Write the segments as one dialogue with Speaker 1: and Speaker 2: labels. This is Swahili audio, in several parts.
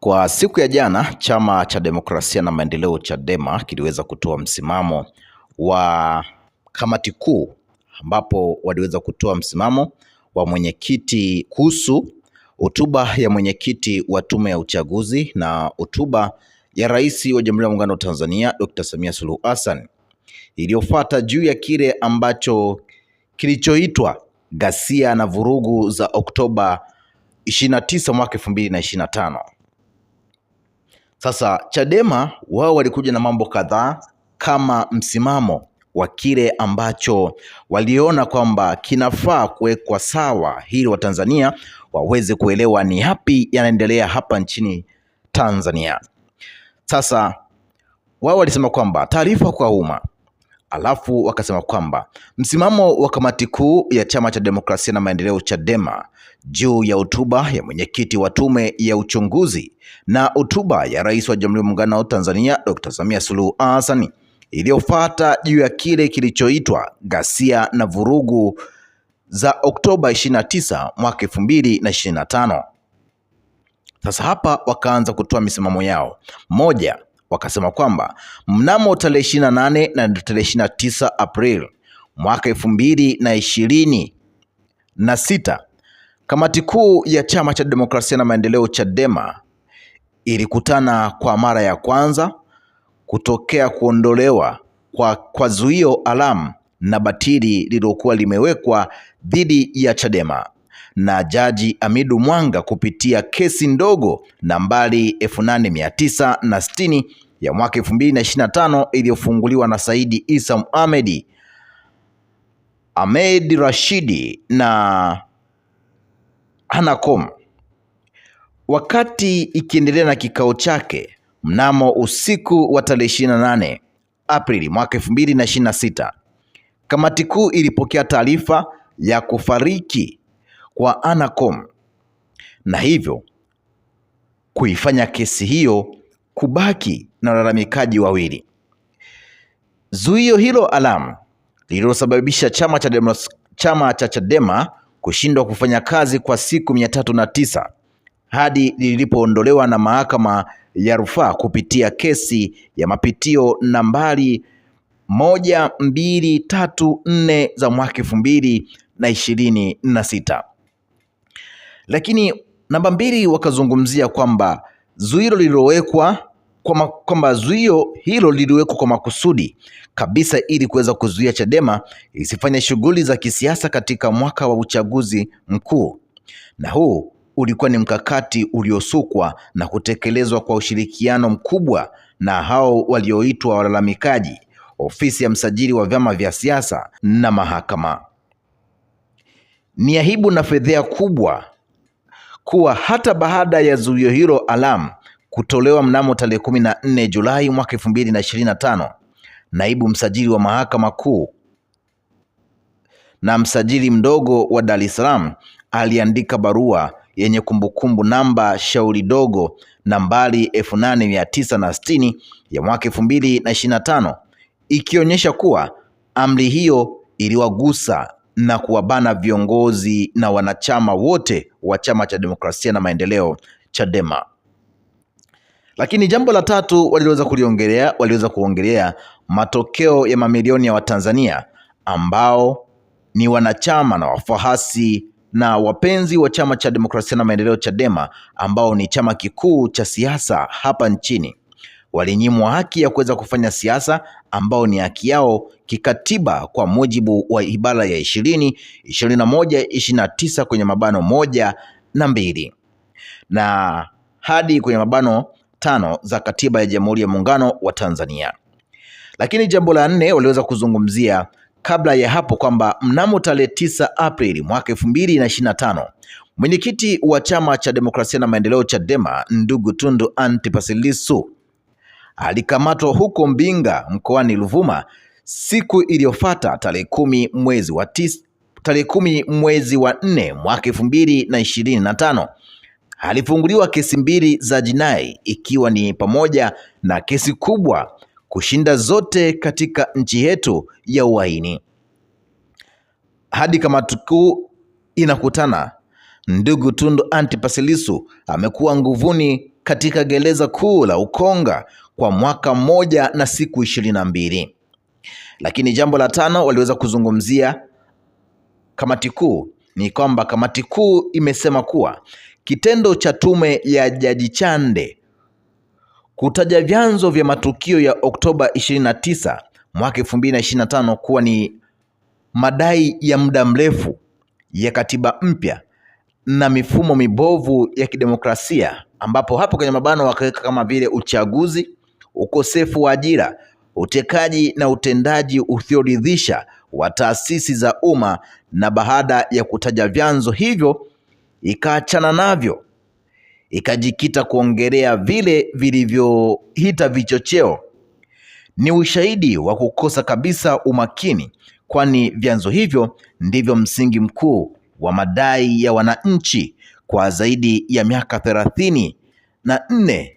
Speaker 1: Kwa siku ya jana, Chama cha Demokrasia na Maendeleo Chadema kiliweza kutoa msimamo wa kamati kuu, ambapo waliweza kutoa msimamo wa mwenyekiti kuhusu hotuba ya mwenyekiti wa Tume ya Uchaguzi na hotuba ya Rais wa Jamhuri ya Muungano wa Tanzania Dr. Samia Suluhu Hassan iliyofuata juu ya kile ambacho kilichoitwa ghasia na vurugu za Oktoba 29 mwaka 2025. Sasa Chadema wao walikuja na mambo kadhaa kama msimamo wa kile ambacho waliona kwamba kinafaa kuwekwa sawa ili Watanzania waweze kuelewa ni yapi yanaendelea hapa nchini Tanzania. Sasa wao walisema kwamba taarifa kwa umma, alafu wakasema kwamba msimamo wa kamati kuu ya Chama cha Demokrasia na Maendeleo Chadema juu ya hotuba ya mwenyekiti wa Tume ya Uchunguzi na hotuba ya Rais wa Jamhuri ya Muungano wa Tanzania Dr. Samia Suluhu Hassan iliyofuata juu ya kile kilichoitwa ghasia na vurugu za Oktoba 29 mwaka 2025. Sasa hapa wakaanza kutoa misimamo yao. Moja, wakasema kwamba mnamo tarehe 28 na tarehe 29 Aprili mwaka 2026 kamati kuu ya Chama cha Demokrasia na Maendeleo Chadema ilikutana kwa mara ya kwanza kutokea kuondolewa kwa zuio alamu na batili lililokuwa limewekwa dhidi ya Chadema na Jaji Hamidu Mwanga kupitia kesi ndogo nambari 8960 ya mwaka 2025 iliyofunguliwa na Saidi Isa Ahmed Rashidi na Anacom. Wakati ikiendelea na kikao chake mnamo usiku wa tarehe 28 Aprili mwaka 2026, kamati kuu ilipokea taarifa ya kufariki kwa Anacom na hivyo kuifanya kesi hiyo kubaki na walalamikaji wawili. Zuio hilo alamu lililosababisha chama cha Chadema kushindwa kufanya kazi kwa siku 309 hadi lilipoondolewa na mahakama ya rufaa kupitia kesi ya mapitio nambari 1234 za mwaka 2026. Lakini namba 2 wakazungumzia kwamba zuio hilo liliwekwa kwa makusudi kabisa ili kuweza kuzuia Chadema isifanye shughuli za kisiasa katika mwaka wa uchaguzi mkuu, na huu ulikuwa ni mkakati uliosukwa na kutekelezwa kwa ushirikiano mkubwa na hao walioitwa walalamikaji, ofisi ya msajili wa vyama vya siasa na mahakama. Ni aibu na fedheha kubwa kuwa hata baada ya zuio hilo alamu kutolewa mnamo tarehe 14 Julai mwaka 2025, naibu msajili wa mahakama kuu na msajili mdogo wa Dar es Salaam aliandika barua yenye kumbukumbu namba shauri dogo nambari 8960 ya mwaka 2025 ikionyesha kuwa amri hiyo iliwagusa na kuwabana viongozi na wanachama wote wa Chama cha Demokrasia na Maendeleo Chadema. Lakini jambo la tatu waliweza kuongelea matokeo ya mamilioni ya Watanzania ambao ni wanachama na wafuasi na wapenzi wa Chama cha Demokrasia na Maendeleo Chadema, ambao ni chama kikuu cha siasa hapa nchini. Walinyimwa haki ya kuweza kufanya siasa ambao ni haki yao kikatiba kwa mujibu wa ibara ya 20, 21, 29 kwenye mabano 1 na 2 na hadi kwenye mabano 5 za katiba ya Jamhuri ya Muungano wa Tanzania. Lakini jambo la 4 waliweza kuzungumzia kabla ya hapo kwamba mnamo tarehe 9 Aprili mwaka 2025 mwenyekiti wa Chama cha Demokrasia na Maendeleo Chadema ndugu Tundu Antipas Lissu alikamatwa huko Mbinga mkoani Ruvuma siku iliyofuata tarehe 10 mwezi wa 4 mwaka 2025. Alifunguliwa kesi 2 za jinai ikiwa ni pamoja na kesi kubwa kushinda zote katika nchi yetu ya uhaini. Hadi kamati kuu inakutana, ndugu Tundu Antipas Lissu amekuwa nguvuni katika gereza kuu la Ukonga kwa mwaka mmoja na siku 22. Lakini jambo la tano waliweza kuzungumzia kamati kuu ni kwamba kamati kuu imesema kuwa kitendo cha tume ya Jaji Chande kutaja vyanzo vya matukio ya Oktoba 29 mwaka 2025 kuwa ni madai ya muda mrefu ya katiba mpya na mifumo mibovu ya kidemokrasia, ambapo hapo kwenye mabano wakaweka kama vile uchaguzi, ukosefu wa ajira, utekaji na utendaji usioridhisha wa taasisi za umma. Na baada ya kutaja vyanzo hivyo ikaachana navyo, ikajikita kuongelea vile vilivyoita vichocheo. Ni ushahidi wa kukosa kabisa umakini, kwani vyanzo hivyo ndivyo msingi mkuu wa madai ya wananchi kwa zaidi ya miaka 34,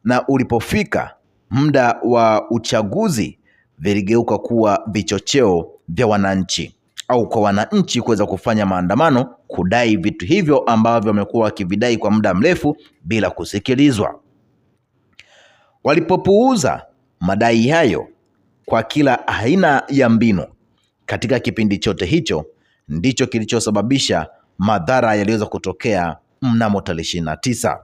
Speaker 1: na ulipofika muda wa uchaguzi viligeuka kuwa vichocheo vya wananchi au kwa wananchi kuweza kufanya maandamano kudai vitu hivyo ambavyo wamekuwa wakividai kwa muda mrefu bila kusikilizwa. Walipopuuza madai hayo kwa kila aina ya mbinu katika kipindi chote hicho, ndicho kilichosababisha madhara yaliweza kutokea mnamo tarehe 29.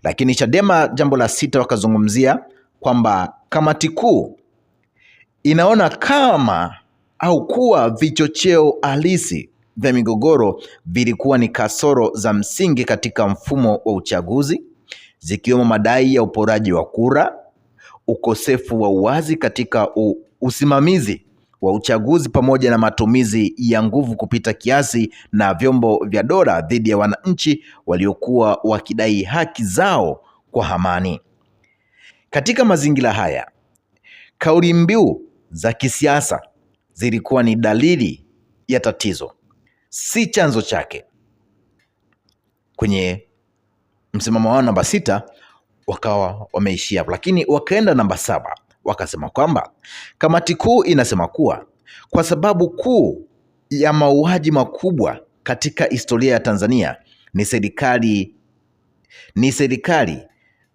Speaker 1: Lakini Chadema jambo la 6 wakazungumzia kwamba kamati kuu inaona kama au kuwa vichocheo halisi vya migogoro vilikuwa ni kasoro za msingi katika mfumo wa uchaguzi, zikiwemo madai ya uporaji wa kura, ukosefu wa uwazi katika usimamizi wa uchaguzi, pamoja na matumizi ya nguvu kupita kiasi na vyombo vya dola dhidi ya wananchi waliokuwa wakidai haki zao kwa amani. Katika mazingira haya, kauli mbiu za kisiasa zilikuwa ni dalili ya tatizo, si chanzo chake. Kwenye msimamo wao namba 6 wakawa wameishia hapo, lakini wakaenda namba 7 wakasema kwamba kamati kuu inasema kuwa kwa sababu kuu ya mauaji makubwa katika historia ya Tanzania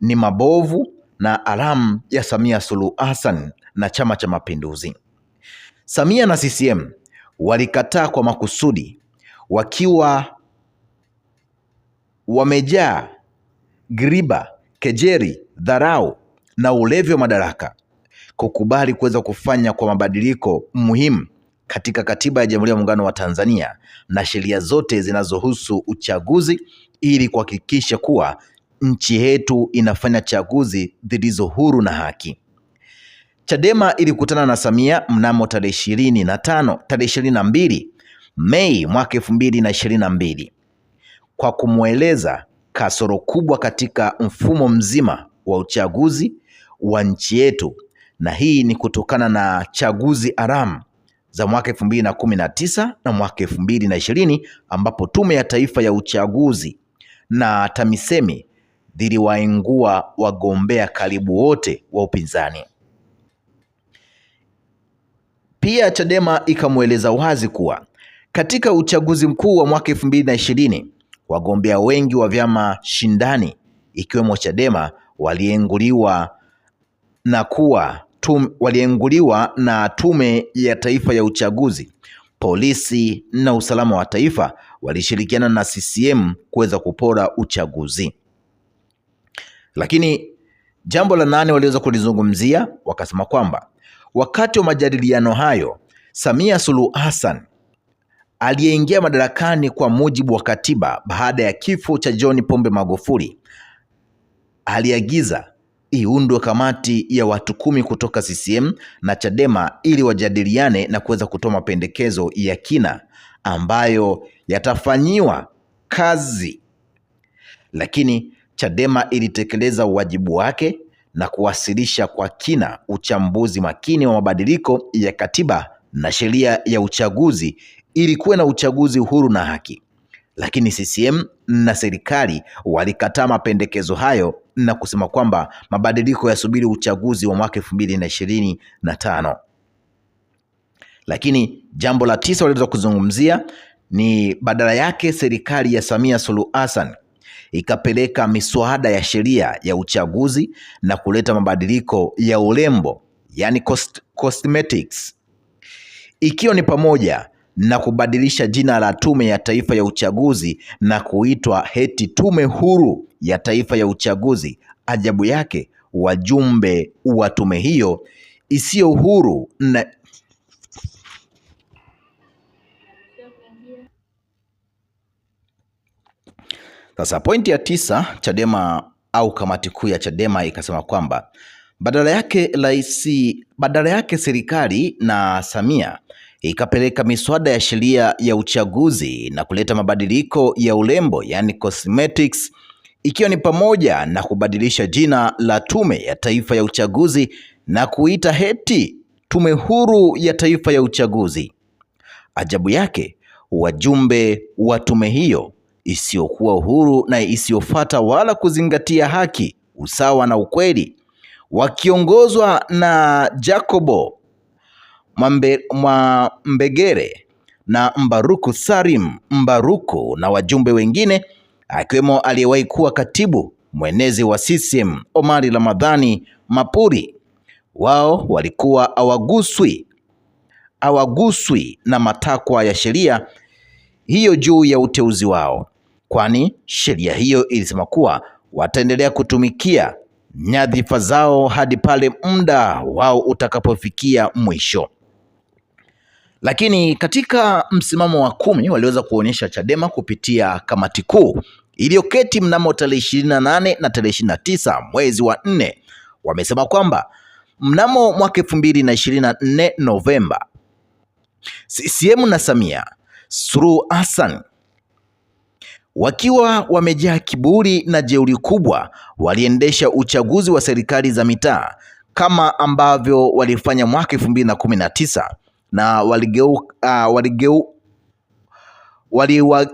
Speaker 1: ni mabovu na alamu ya Samia Suluhu Hassan na Chama cha Mapinduzi. Samia na CCM walikataa kwa makusudi, wakiwa wamejaa giriba, kejeli, dharau na ulevi wa madaraka, kukubali kuweza kufanya kwa mabadiliko muhimu katika katiba ya Jamhuri ya Muungano wa Tanzania na sheria zote zinazohusu uchaguzi ili kuhakikisha kuwa nchi yetu inafanya chaguzi zilizo huru na haki. Chadema ilikutana na Samia mnamo tarehe 22 Mei mwaka 2022 kwa kumweleza kasoro kubwa katika mfumo mzima wa uchaguzi wa nchi yetu, na hii ni kutokana na chaguzi haramu za mwaka 2019 na mwaka 2020 ambapo Tume ya Taifa ya Uchaguzi na TAMISEMI ziliwaingua wagombea karibu wote wa upinzani. Pia Chadema ikamweleza wazi kuwa katika uchaguzi mkuu wa mwaka 2020 wagombea wengi wa vyama shindani ikiwemo Chadema walienguliwa na Tume ya Taifa ya Uchaguzi, polisi na usalama wa taifa walishirikiana na CCM kuweza kupora uchaguzi. Lakini jambo la 8 waliweza kulizungumzia, wakasema kwamba wakati wa majadiliano hayo, Samia Suluhu Hassan aliyeingia madarakani kwa mujibu wa katiba baada ya kifo cha John Pombe Magufuli aliagiza iundwe kamati ya watu 10 kutoka CCM na Chadema ili wajadiliane na kuweza kutoa mapendekezo ya kina ambayo yatafanyiwa kazi. Lakini Chadema ilitekeleza wajibu wake na kuwasilisha kwa kina uchambuzi makini wa mabadiliko ya katiba na sheria ya uchaguzi ili kuwe na uchaguzi huru na haki. Lakini CCM na serikali walikataa mapendekezo hayo na kusema kwamba mabadiliko yasubiri uchaguzi wa mwaka 2025. Lakini jambo la 9 waliweza kuzungumzia ni badala yake serikali ya Samia Suluhu Hassan ikapeleka miswada ya sheria ya uchaguzi na kuleta mabadiliko ya urembo, yani cosmetics, ikiwa ni pamoja na kubadilisha jina la Tume ya Taifa ya Uchaguzi na kuitwa eti Tume Huru ya Taifa ya Uchaguzi. Ajabu yake, wajumbe wa tume hiyo isiyo huru na sasa pointi ya 9, Chadema au kamati kuu ya Chadema ikasema kwamba badala yake serikali na Samia ikapeleka miswada ya sheria ya uchaguzi na kuleta mabadiliko ya urembo, yani cosmetics, ikiwa ni pamoja na kubadilisha jina la Tume ya Taifa ya Uchaguzi na kuita eti Tume Huru ya Taifa ya Uchaguzi. Ajabu yake, wajumbe wa tume hiyo isiyokuwa huru na isiyofuata wala kuzingatia haki, usawa na ukweli, wakiongozwa na Jacobo Mbegere na Mbaruku Salim Mbaruku na wajumbe wengine, akiwemo aliyewahi kuwa katibu mwenezi wa CCM Omari Ramadhani Mapuri, wao walikuwa hawaguswi na matakwa ya sheria hiyo juu ya uteuzi wao, kwani sheria hiyo ilisema kuwa wataendelea kutumikia nyadhifa zao hadi pale muda wao utakapofikia mwisho. Lakini katika msimamo wa 10 waliweza kuonyesha Chadema kupitia kamati kuu iliyoketi mnamo tarehe 28 na tarehe 29 mwezi wa 4, wamesema kwamba mnamo mwaka 2024 Novemba, CCM na Samia Suluhu Hassan wakiwa wamejaa kiburi na jeuri kubwa, waliendesha uchaguzi wa serikali za mitaa kama ambavyo walifanya mwaka 2019 na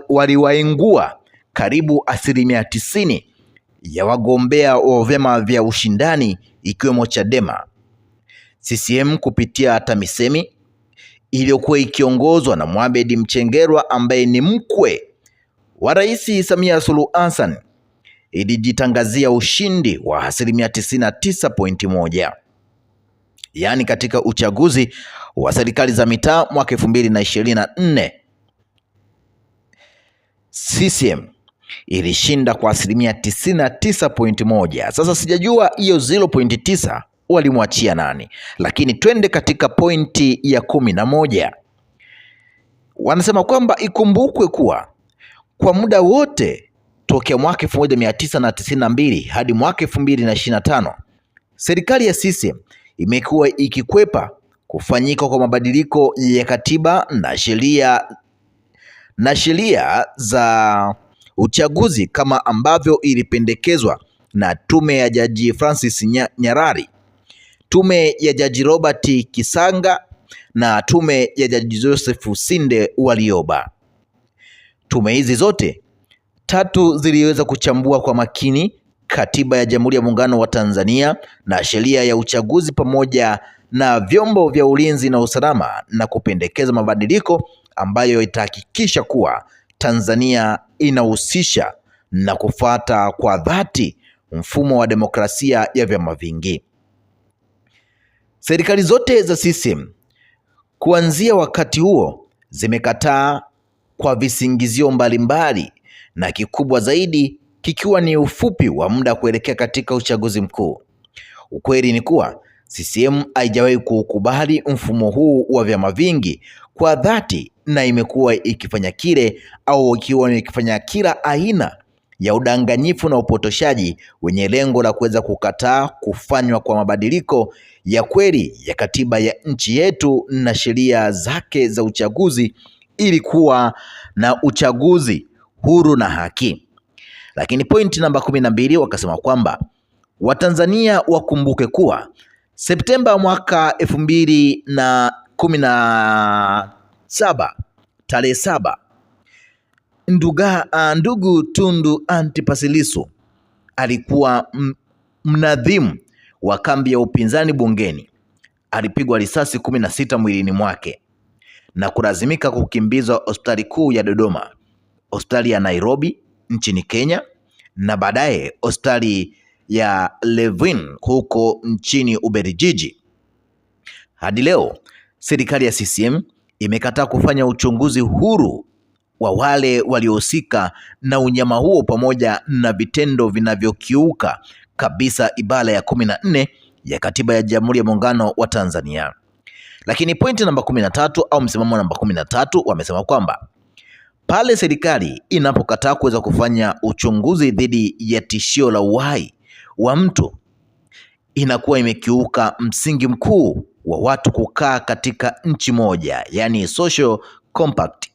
Speaker 1: waliwaingua karibu 90% ya wagombea wa vyama vya ushindani ikiwemo Chadema. CCM kupitia TAMISEMI iliyokuwa ikiongozwa na Mohamed Mchengerwa ambaye ni mkwe wa Rais Samia Suluhu Hassan ilijitangazia ushindi wa 99.1%, yaani katika uchaguzi wa serikali za mitaa mwaka 2024 CCM ilishinda kwa 99.1%. Sasa sijajua hiyo 0.9 walimwachia nani, lakini twende katika pointi ya 11. Wanasema kwamba ikumbukwe kuwa kwa muda wote tokea mwaka 1992 hadi mwaka 2025 serikali ya CCM imekuwa ikikwepa kufanyika kwa mabadiliko ya katiba na sheria za uchaguzi kama ambavyo ilipendekezwa na tume ya Jaji Francis Nyarari, tume ya Jaji Robert Kisanga na tume ya Jaji Joseph Sinde Warioba. Tume hizi zote 3 ziliweza kuchambua kwa makini katiba ya Jamhuri ya Muungano wa Tanzania na sheria ya uchaguzi pamoja na vyombo vya ulinzi na usalama na kupendekeza mabadiliko ambayo itahakikisha kuwa Tanzania inahusisha na kufuata kwa dhati mfumo wa demokrasia ya vyama vingi. Serikali zote za CCM kuanzia wakati huo zimekataa kwa visingizio mbalimbali, na kikubwa zaidi kikiwa ni ufupi wa muda kuelekea katika uchaguzi mkuu. Ukweli ni kuwa CCM haijawahi kukubali mfumo huu wa vyama vingi kwa dhati, na imekuwa ikifanya ikifanya kila aina ya udanganyifu na upotoshaji wenye lengo la kuweza kukataa kufanywa kwa mabadiliko ya kweli ya katiba ya nchi yetu na sheria zake za uchaguzi ili kuwa na uchaguzi huru na haki. Lakini pointi namba 12 wakasema kwamba Watanzania wakumbuke kuwa Septemba mwaka 2017 tarehe 7 ndugu Tundu Antipas Lissu alikuwa mnadhimu wa kambi ya upinzani bungeni, alipigwa risasi 16 mwilini mwake na kulazimika kukimbizwa hospitali kuu ya Dodoma, hospitali ya Nairobi nchini Kenya, na baadaye hospitali ya Leuven huko nchini Ubelgiji. Hadi leo serikali ya CCM imekataa kufanya uchunguzi huru wa wale waliohusika na unyama huo pamoja na vitendo vinavyokiuka kabisa ibara ya 14 ya Katiba ya Jamhuri ya Muungano wa Tanzania. Lakini pointi namba 13 au msimamo namba 13 wamesema kwamba pale serikali inapokataa kuweza kufanya uchunguzi dhidi ya tishio la uhai wa mtu, inakuwa imekiuka msingi mkuu wa watu kukaa katika nchi moja, yani social compact.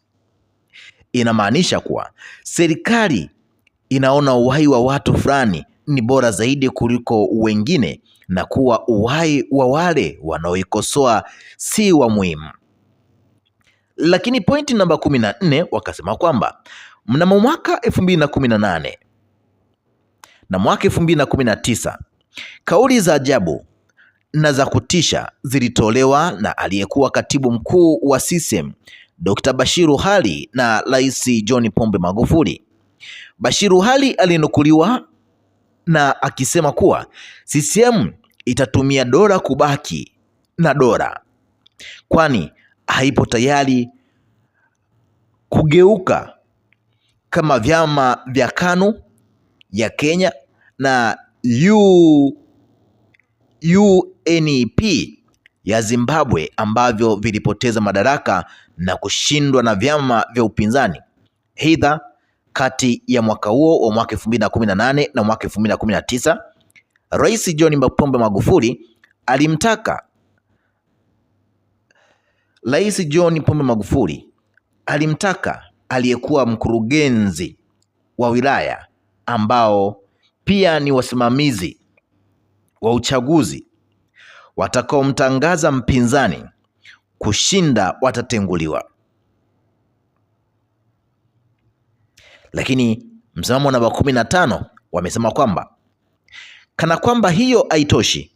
Speaker 1: Inamaanisha kuwa serikali inaona uhai wa watu fulani ni bora zaidi kuliko wengine na kuwa uhai wa wale wanaoikosoa si wa muhimu. Lakini pointi namba 14 wakasema kwamba mnamo mwaka 2018 na mwaka 2019 kauli za ajabu na za kutisha zilitolewa na aliyekuwa katibu mkuu wa CCM Dr. Bashiru Ali na Rais John Pombe Magufuli. Bashiru Ali alinukuliwa na akisema kuwa CCM itatumia dola kubaki na dola, kwani haipo tayari kugeuka kama vyama vya KANU ya Kenya na UNP ya Zimbabwe ambavyo vilipoteza madaraka na kushindwa na vyama vya upinzani. Aidha, kati ya mwaka huo wa mwaka 2018 na mwaka 2019, Rais John Pombe Magufuli alimtaka aliyekuwa mkurugenzi wa wilaya ambao pia ni wasimamizi wa uchaguzi watakaomtangaza mpinzani kushinda watatenguliwa. Lakini msimamo namba 15 wamesema kwamba kana kwamba hiyo haitoshi,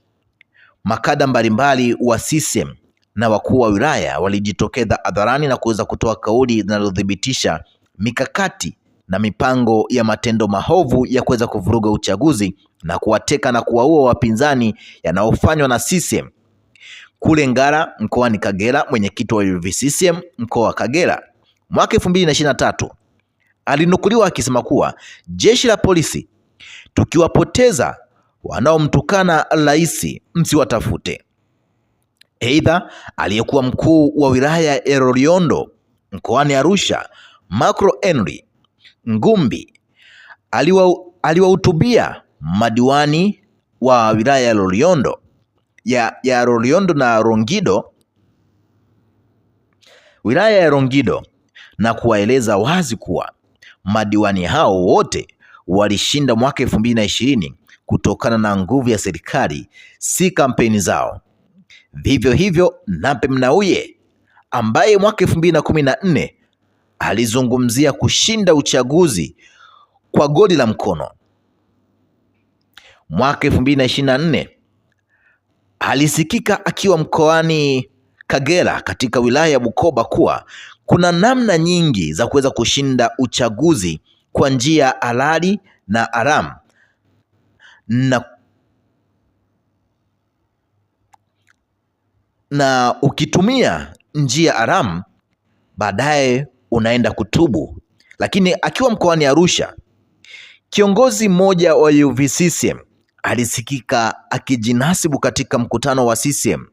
Speaker 1: makada mbalimbali wa CCM na wakuu wa wilaya walijitokeza hadharani na kuweza kutoa kauli zinazothibitisha mikakati na mipango ya matendo maovu ya kuweza kuvuruga uchaguzi na kuwateka na kuwaua wapinzani yanayofanywa na CCM. Kule Ngara mkoani Kagera, mwenyekiti wa UVCCM mkoa wa Kagera mwaka 2023 alinukuliwa akisema kuwa jeshi la polisi, tukiwapoteza wanaomtukana rais msiwatafute. Aidha, aliyekuwa mkuu wa wilaya ya Loliondo mkoani Arusha Macro Henry Ngumbi aliwahutubia madiwani wa wilaya ya Loliondo ya Loliondo na Rongido, wilaya ya Rongido, na kuwaeleza wazi kuwa madiwani hao wote walishinda mwaka 2020 kutokana na nguvu ya serikali, si kampeni zao. Vivyo hivyo Nape Nnauye ambaye mwaka 2014 alizungumzia kushinda uchaguzi kwa goli la mkono. Mwaka 2024 alisikika akiwa mkoani Kagera katika wilaya ya Bukoba kuwa kuna namna nyingi za kuweza kushinda uchaguzi kwa njia halali na haramu, na ukitumia njia haramu baadaye unaenda kutubu. Lakini akiwa mkoani Arusha, kiongozi mmoja wa UVCCM alisikika akijinasibu katika mkutano wa CCM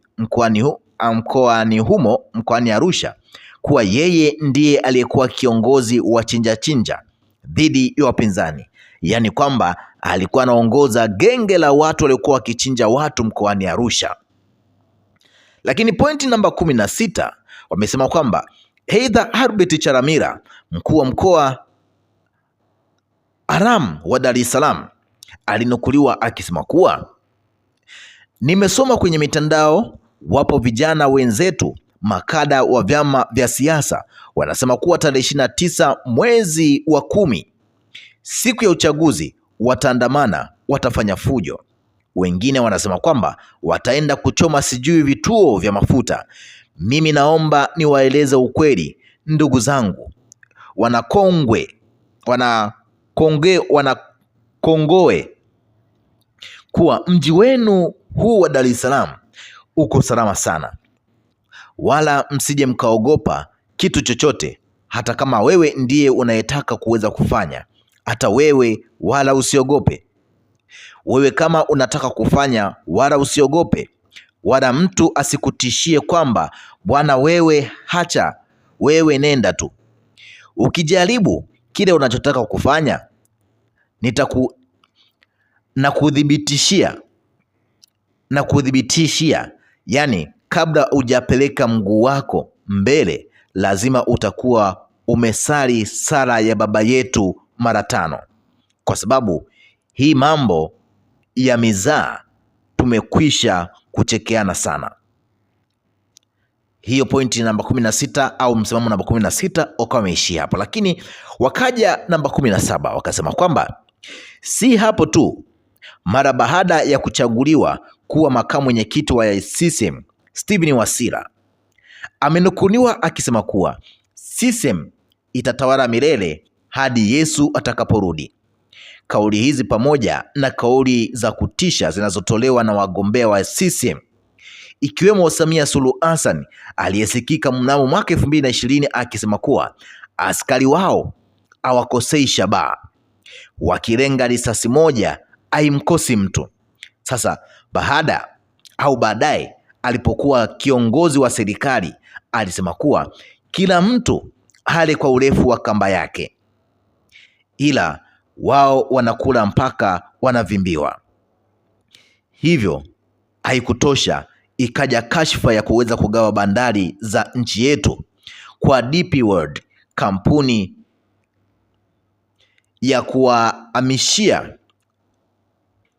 Speaker 1: mkoani Arusha kuwa yeye ndiye aliyekuwa kiongozi wa chinja dhidi ya wapinzani, yaani kwamba alikuwa anaongoza genge la watu waliokuwa wakichinja watu mkoani Arusha. Lakini pointi namba 16 wamesema kwamba aidha Herbert Charamira, mkuu wa mkoa Aram wa Dar es Salaam, alinukuliwa akisema kuwa nimesoma kwenye mitandao, wapo vijana wenzetu makada wa vyama vya siasa wanasema kuwa tarehe 29 mwezi wa 10 siku ya uchaguzi wataandamana, watafanya fujo. Wengine wanasema kwamba wataenda kuchoma sijui vituo vya mafuta. Mimi naomba niwaeleze ukweli, ndugu zangu, Kongowe kuwa mji wenu huu wa Dar es Salaam uko salama sana, wala msije mkaogopa kitu chochote, hata kama wewe ndiye unayetaka kuweza kufanya, hata wewe wala usiogope. Wewe kama unataka kufanya wala usiogope, wala mtu asikutishie kwamba bwana wewe hacha, wewe nenda tu. Ukijaribu kile unachotaka kufanya, kudhibitishia, yani kabla hujapeleka mguu wako mbele, lazima utakuwa umesali sala ya Baba Yetu mara 5, kwa sababu hii mambo ya mizaa tumekwisha kuchekeana sana. Hiyo pointi namba 16 au msimamo namba 16 wakawa wameishia hapo, lakini wakaja namba 17 wakasema kwamba si hapo tu. Mara baada ya kuchaguliwa kuwa makamu mwenyekiti wa CCM, Steven Wasira amenukuliwa akisema kuwa CCM itatawala milele hadi Yesu atakaporudi. Kauli hizi pamoja na kauli za kutisha zinazotolewa na wagombea wa CCM ikiwemo Samia Suluhu Hassan aliyesikika mnamo mwaka 2020 akisema kuwa askari wao hawakosei shabaha, wakilenga risasi moja haimkosi mtu. Sasa baadaye alipokuwa kiongozi wa serikali alisema kuwa kila mtu hale kwa urefu wa kamba yake, ila wao wanakula mpaka wanavimbiwa. Hivyo haikutosha, ikaja kashfa ya kuweza kugawa bandari za nchi yetu kwa DP World, kampuni ya kuwahamishia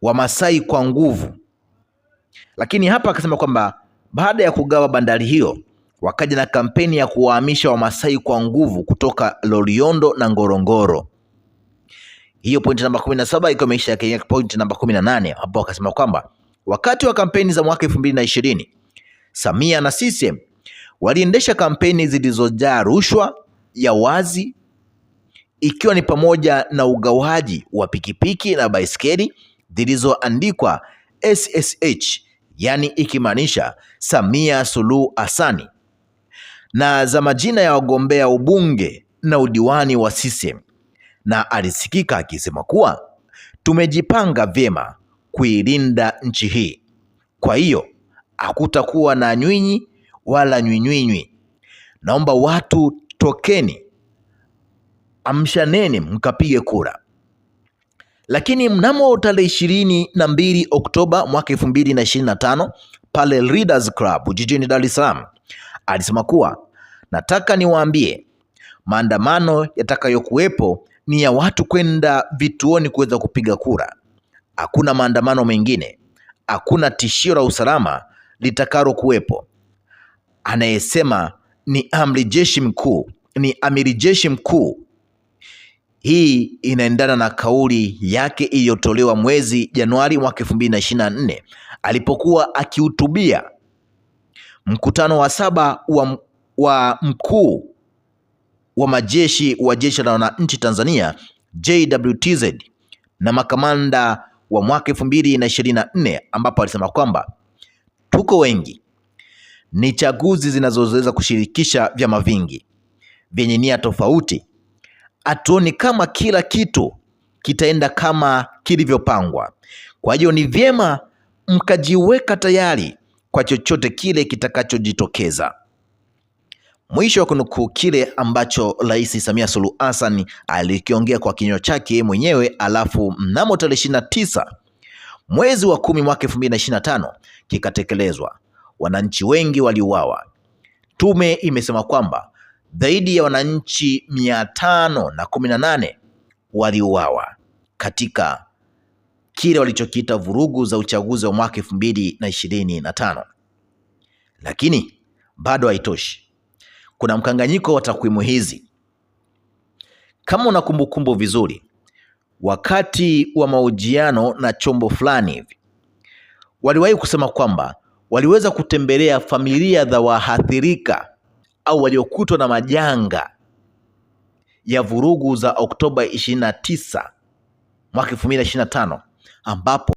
Speaker 1: Wamasai kwa nguvu. Lakini hapa akasema kwamba baada ya kugawa bandari hiyo, wakaja na kampeni ya kuwahamisha Wamasai kwa nguvu kutoka Loliondo na Ngorongoro. Hiyo pointi namba 17 iko imeisha yake. Pointi namba 18 hapo akasema kwamba wakati wa kampeni za mwaka 2020 Samia na CCM waliendesha kampeni zilizojaa rushwa ya wazi, ikiwa ni pamoja na ugawaji wa pikipiki na baiskeli zilizoandikwa SSH, yani ikimaanisha Samia Suluhu Hassan, na za majina ya wagombea ubunge na udiwani wa CCM. Na alisikika akisema kuwa tumejipanga vyema kuilinda nchi hii, kwa hiyo hakutakuwa na nyinyi wala nywinywinywi. Naomba watu tokeni, amshaneni mkapige kura. Lakini mnamo tarehe 22 Oktoba mwaka 2025 pale Leaders Club jijini Dar es Salaam alisema kuwa nataka niwaambie, maandamano yatakayokuwepo ni ya watu kwenda vituoni kuweza kupiga kura. Hakuna maandamano mengine, hakuna tishio la usalama litakalo kuwepo. Anayesema ni amiri jeshi mkuu. Hii inaendana na kauli yake iliyotolewa mwezi Januari mwaka 2024 alipokuwa akihutubia mkutano wa 7 wa mkuu wa majeshi wa Jeshi la Wananchi Tanzania JWTZ na makamanda wa mwaka 2024, ambapo alisema kwamba tuko wengi, ni chaguzi zinazoweza kushirikisha vyama vingi vyenye nia tofauti. Hatuoni kama kila kitu kitaenda kama kilivyopangwa, kwa hiyo ni vyema mkajiweka tayari kwa chochote kile kitakachojitokeza. Mwisho wa kunukuu kile ambacho Rais Samia Suluhu Hassan alikiongea kwa kinywa chake mwenyewe. Alafu mnamo tarehe 29 mwezi wa 10 mwaka 2025 kikatekelezwa. Wananchi wengi waliuawa. Tume imesema kwamba zaidi ya wananchi 518 waliuawa katika kile walichokiita vurugu za uchaguzi wa mwaka 2025. Lakini bado haitoshi. Kuna mkanganyiko wa takwimu hizi. Kama una kumbukumbu vizuri, wakati wa mahojiano na chombo fulani hivi, waliwahi kusema kwamba waliweza kutembelea familia za waathirika au waliokutwa na majanga ya vurugu za Oktoba 29 mwaka 2025 ambapo